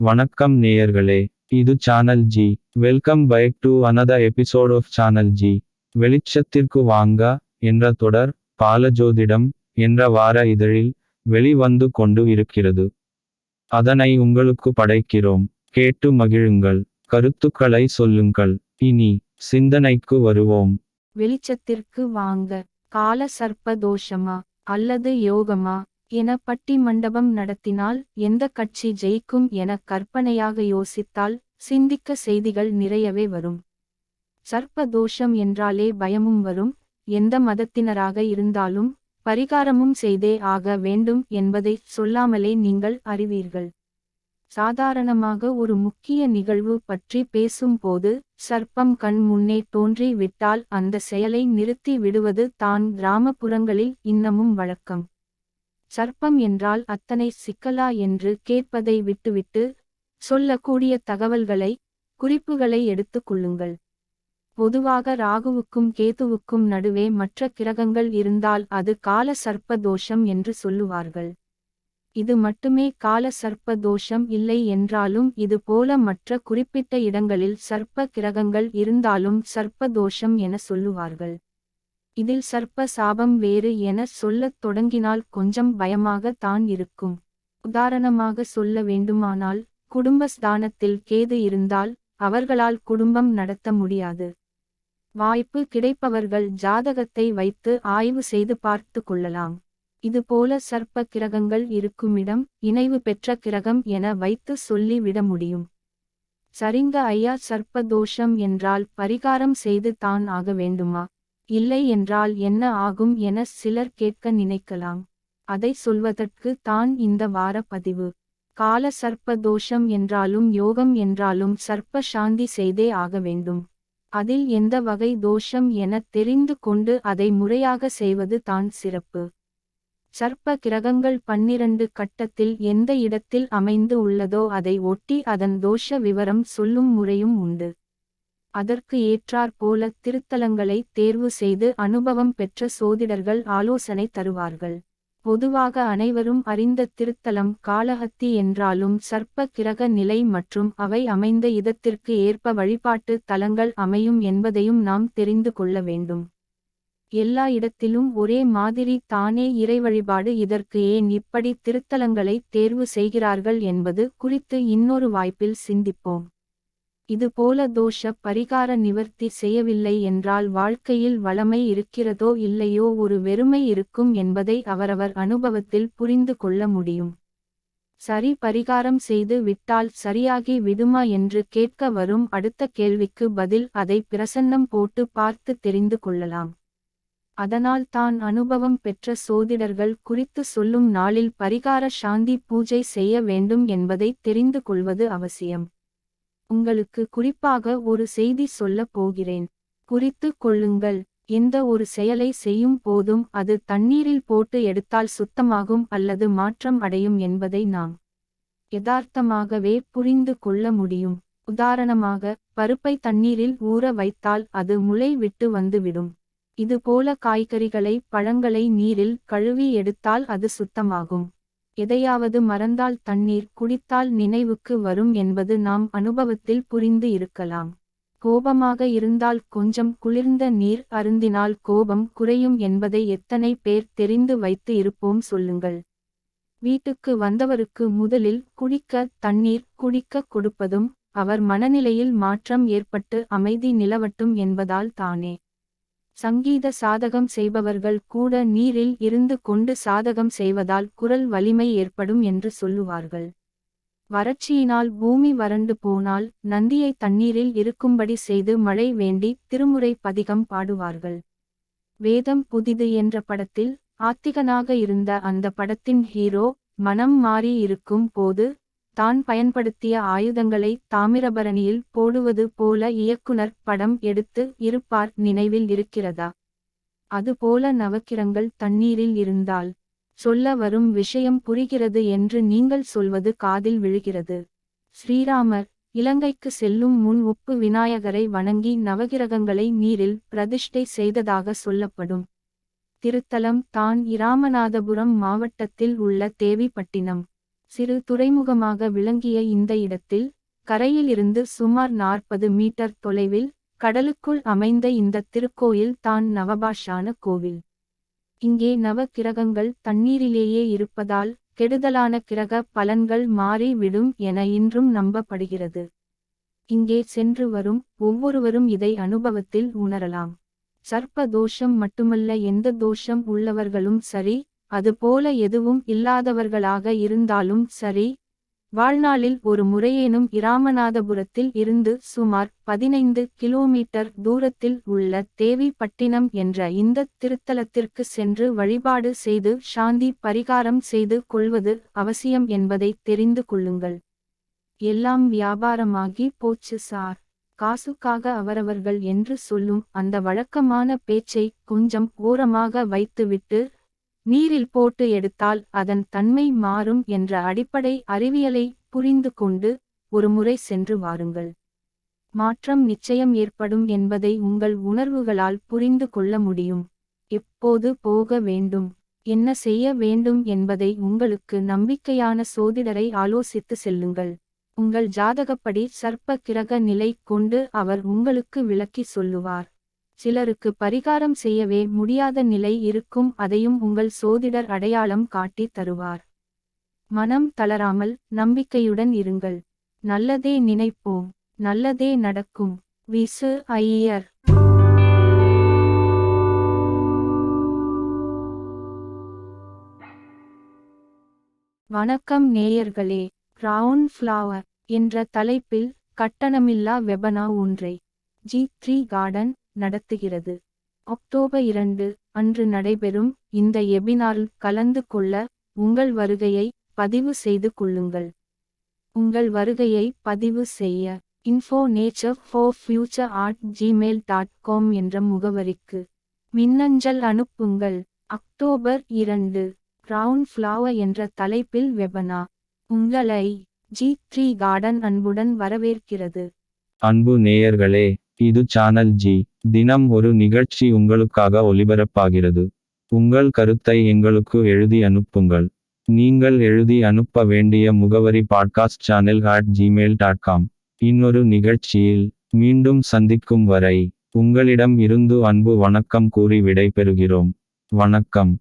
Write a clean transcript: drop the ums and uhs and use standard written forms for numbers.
வணக்கம் நேயர்களே, இது channel G. Welcome back to another episode of channel G. வெளிச்சத்திற்கு வாங்க என்ற தொடர் பாலஜோதிடம் என்ற வார இதழில் வெளிவந்து கொண்டு இருக்கிறது. அதனை உங்களுக்கு படைக்கிறோம், கேட்டு மகிழுங்கள், கருத்துக்களை சொல்லுங்கள். இனி சிந்தனைக்கு வருவோம். வெளிச்சத்திற்கு வாங்க, கால சர்ப்ப தோஷமா அல்லது யோகமா என பட்டி மண்டபம் நடத்தினால் எந்த கட்சி ஜெயிக்கும் என கற்பனையாக யோசித்தால் சிந்திக்க செய்திகள் நிறையவே வரும். சர்ப்ப தோஷம் என்றாலே பயமும் வரும். எந்த மதத்தினராக இருந்தாலும் பரிகாரமும் செய்தே ஆக வேண்டும் என்பதை சொல்லாமலே நீங்கள் அறிவீர்கள். சாதாரணமாக ஒரு முக்கிய நிகழ்வு பற்றி பேசும்போது சர்ப்பம் கண் முன்னே தோன்றி விட்டால் அந்த செயலை நிறுத்தி விடுவது தான் கிராமப்புறங்களில் இன்னமும் வழக்கம். சர்ப்பம் என்றால் அத்தனை சிக்கலா என்று கேட்பதை விட்டுவிட்டு சொல்லக்கூடிய தகவல்களை, குறிப்புகளை எடுத்துக் கொள்ளுங்கள். பொதுவாக ராகுவுக்கும் கேதுவுக்கும் நடுவே மற்ற கிரகங்கள் இருந்தால் அது கால சர்ப்ப தோஷம் என்று சொல்லுவார்கள். இது மட்டுமே கால சர்ப்ப தோஷம் இல்லை என்றாலும் இது போல மற்ற குறிப்பிட்ட இடங்களில் சர்ப்ப கிரகங்கள் இருந்தாலும் சர்ப்ப தோஷம் என சொல்லுவார்கள். இதில் சர்ப்ப சாபம் வேறு என சொல்லத் தொடங்கினால் கொஞ்சம் பயமாக தான் இருக்கும். உதாரணமாக சொல்ல வேண்டுமானால், குடும்பஸ்தானத்தில் கேது இருந்தால் அவர்களால் குடும்பம் நடத்த முடியாது. வாய்ப்பு கிடைப்பவர்கள் ஜாதகத்தை வைத்து ஆய்வு செய்து பார்த்து கொள்ளலாம். இதுபோல சர்ப்ப கிரகங்கள் இருக்குமிடம் இணைவு பெற்ற கிரகம் என வைத்து சொல்லி விட முடியும். சரிங்க ஐயா, சர்ப்ப தோஷம் என்றால் பரிகாரம் செய்து தான் ஆக வேண்டுமா? இல்லை என்றால் என்ன ஆகும் என சிலர் கேட்க நினைக்கலாம். அதை சொல்வதற்கு தான் இந்த வார பதிவு. கால சர்ப்ப தோஷம் என்றாலும் யோகம் என்றாலும் சர்ப்ப சாந்தி செய்தே ஆக வேண்டும். அதில் எந்த வகை தோஷம் என தெரிந்து கொண்டு அதை முறையாக செய்வது தான் சிறப்பு. சர்ப்ப கிரகங்கள் 12 கட்டத்தில் எந்த இடத்தில் அமைந்து உள்ளதோ அதை ஒட்டி அதன் தோஷ விவரம் சொல்லும் முறையும் உண்டு. அதற்கு ஏற்றாற் போல திருத்தலங்களை தேர்வு செய்து அனுபவம் பெற்ற சோதிடர்கள் ஆலோசனை தருவார்கள். பொதுவாக அனைவரும் அறிந்த திருத்தலம் காளஹஸ்தி என்றாலும் சர்ப்ப கிரக நிலை மற்றும் அவை அமைந்த இடத்திற்கு ஏற்ப வழிபாட்டு தலங்கள் அமையும் என்பதையும் நாம் தெரிந்து கொள்ள வேண்டும். எல்லா இடத்திலும் ஒரே மாதிரி தானே இறை வழிபாடு, இதற்கு ஏன் இப்படி திருத்தலங்களை தேர்வு செய்கிறார்கள் என்பது குறித்து இன்னொரு வாய்ப்பில் சிந்திப்போம். இதுபோல தோஷ பரிகார நிவர்த்தி செய்யவில்லை என்றால் வாழ்க்கையில் வளமை இருக்கிறதோ இல்லையோ ஒரு வெறுமை இருக்கும் என்பதை அவரவர் அனுபவத்தில் புரிந்து கொள்ள முடியும். சரி, பரிகாரம் செய்து விட்டால் சரியாகி விடுமா என்று கேட்க வரும் அடுத்த கேள்விக்கு பதில் அதை பிரசன்னம் போட்டு பார்த்து தெரிந்து கொள்ளலாம். அதனால் தான் அனுபவம் பெற்ற சோதிடர்கள் குறித்து சொல்லும் நாளில் பரிகார சாந்தி பூஜை செய்ய வேண்டும் என்பதை தெரிந்து கொள்வது அவசியம். உங்களுக்கு குறிப்பாக ஒரு செய்தி சொல்ல போகிறேன், குறித்து கொள்ளுங்கள். எந்த ஒரு செயலை செய்யும் போதும் அது தண்ணீரில் போட்டு எடுத்தால் சுத்தமாகும் அல்லது மாற்றம் அடையும் என்பதை நாம் யதார்த்தமாகவே புரிந்து கொள்ள முடியும். உதாரணமாக, பருப்பை தண்ணீரில் ஊற வைத்தால் அது முளை விட்டு வந்துவிடும். இதுபோல காய்கறிகளை, பழங்களை நீரில் கழுவி எடுத்தால் அது சுத்தமாகும். எதையாவது மறந்தால் தண்ணீர் குடித்தால் நினைவுக்கு வரும் என்பது நாம் அனுபவத்தில் புரிந்து இருக்கலாம். கோபமாக இருந்தால் கொஞ்சம் குளிர்ந்த நீர் அருந்தினால் கோபம் குறையும் என்பதை எத்தனை பேர் தெரிந்து வைத்து இருப்போம் சொல்லுங்கள். வீட்டுக்கு வந்தவருக்கு முதலில் குடிக்க தண்ணீர் குடிக்க கொடுப்பதும் அவர் மனநிலையில் மாற்றம் ஏற்பட்டு அமைதி நிலவட்டும் என்பதால் தானே. சங்கீத சாதகம் செய்பவர்கள் கூட நீரில் இருந்து கொண்டு சாதகம் செய்வதால் குரல் வலிமை ஏற்படும் என்று சொல்லுவார்கள். வறட்சியினால் பூமி வறண்டு போனால் நந்தியை தண்ணீரில் இருக்கும்படி செய்து மழை வேண்டி திருமுறை பதிகம் பாடுவார்கள். வேதம் புதிது என்ற படத்தில் ஆத்திகனாக இருந்த அந்த படத்தின் ஹீரோ மனம் மாறி இருக்கும் போது தான் பயன்படுத்திய ஆயுதங்களை தாமிரபரணியில் போடுவது போல இயக்குனர் படம் எடுத்து இருப்பார், நினைவில் இருக்கிறதா? அதுபோல நவக்கிரங்கள் தண்ணீரில் இருந்தால் சொல்ல வரும் விஷயம் புரிகிறது என்று நீங்கள் சொல்வது காதில் விழுகிறது. ஸ்ரீராமர் இலங்கைக்கு செல்லும் முன் உப்பு விநாயகரை வணங்கி நவகிரகங்களை நீரில் பிரதிஷ்டை செய்ததாக சொல்லப்படும் திருத்தலம் தான் இராமநாதபுரம் மாவட்டத்தில் உள்ள தேவிப்பட்டினம். சிறு துறைமுகமாக விளங்கிய இந்த இடத்தில் கரையிலிருந்து சுமார் 40 மீட்டர் தொலைவில் கடலுக்குள் அமைந்த இந்த திருக்கோயில் தான் நவபாஷான கோவில். இங்கே நவ கிரகங்கள் தண்ணீரிலேயே இருப்பதால் கெடுதலான கிரக பலன்கள் மாறி விடும் என இன்றும் நம்பப்படுகிறது. இங்கே சென்று வரும் ஒவ்வொருவரும் இதை அனுபவத்தில் உணரலாம். சர்ப்ப தோஷம் மட்டுமல்ல, எந்த தோஷம் உள்ளவர்களும் சரி, அதுபோல எதுவும் இல்லாதவர்களாக இருந்தாலும் சரி, வாழ்நாளில் ஒரு முறையேனும் இராமநாதபுரத்தில் இருந்து சுமார் 15 கிலோமீட்டர் தூரத்தில் உள்ள தேவிப்பட்டினம் என்ற இந்த திருத்தலத்திற்கு சென்று வழிபாடு செய்து சாந்தி பரிகாரம் செய்து கொள்வது அவசியம் என்பதை தெரிந்து கொள்ளுங்கள். எல்லாம் வியாபாரமாகி போச்சு சார், காசுக்காக அவரவர்கள் என்று சொல்லும் அந்த வழக்கமான பேச்சை கொஞ்சம் ஓரமாக வைத்துவிட்டு, நீரில் போட்டு எடுத்தால் அதன் தன்மை மாறும் என்ற அடிப்படை அறிவியலை புரிந்து கொண்டு ஒரு முறை சென்று வாருங்கள். மாற்றம் நிச்சயம் ஏற்படும் என்பதை உங்கள் உணர்வுகளால் புரிந்து கொள்ள முடியும். எப்போது போக வேண்டும், என்ன செய்ய வேண்டும் என்பதை உங்களுக்கு நம்பிக்கையான சோதிடரை ஆலோசித்து செல்லுங்கள். உங்கள் ஜாதகப்படி சர்ப்ப கிரக நிலை கொண்டு அவர் உங்களுக்கு விளக்கி சொல்லுவார். சிலருக்கு பரிகாரம் செய்யவே முடியாத நிலை இருக்கும், அதையும் உங்கள் சோதிடர் அடையாளம் காட்டி தருவார். மனம் தளராமல் நம்பிக்கையுடன் இருங்கள். நல்லதே நினைப்போம், நல்லதே நடக்கும். விசு ஐயர். வணக்கம் நேயர்களே. கிரவுண்ட் ஃப்ளவர் என்ற தலைப்பில் கட்டணமில்லா வெபனார் ஒன்றை G3 கார்டன் நடத்துகிறது. அக்டோபர் 2 அன்று நடைபெறும் இந்த வெபினாரில் கலந்து கொள்ள உங்கள் வருகையை பதிவு செய்து கொள்ளுங்கள். உங்கள் வருகையை பதிவு செய்ய info.nature4future@gmail.com என்ற முகவரிக்கு மின்னஞ்சல் அனுப்புங்கள். அக்டோபர் 2 கிரவுண்ட் ஃப்ளவர் என்ற தலைப்பில் வெபனார். உங்களை G3 கார்டன் அன்புடன் வரவேற்கிறது. அன்பு நேயர்களே, இது சேனல் ஜி. தினம் ஒரு நிகழ்ச்சி உங்களுக்காக ஒலிபரப்பாகிறது. உங்கள் கருத்தை எங்களுக்கு எழுதி அனுப்புங்கள். நீங்கள் எழுதி அனுப்ப வேண்டிய முகவரி podcast@gmail.com. இன்னொரு நிகழ்ச்சியில் மீண்டும் சந்திக்கும் வரை உங்களிடம் இருந்து அன்பு வணக்கம் கூறி விடை பெறுகிறோம். வணக்கம்.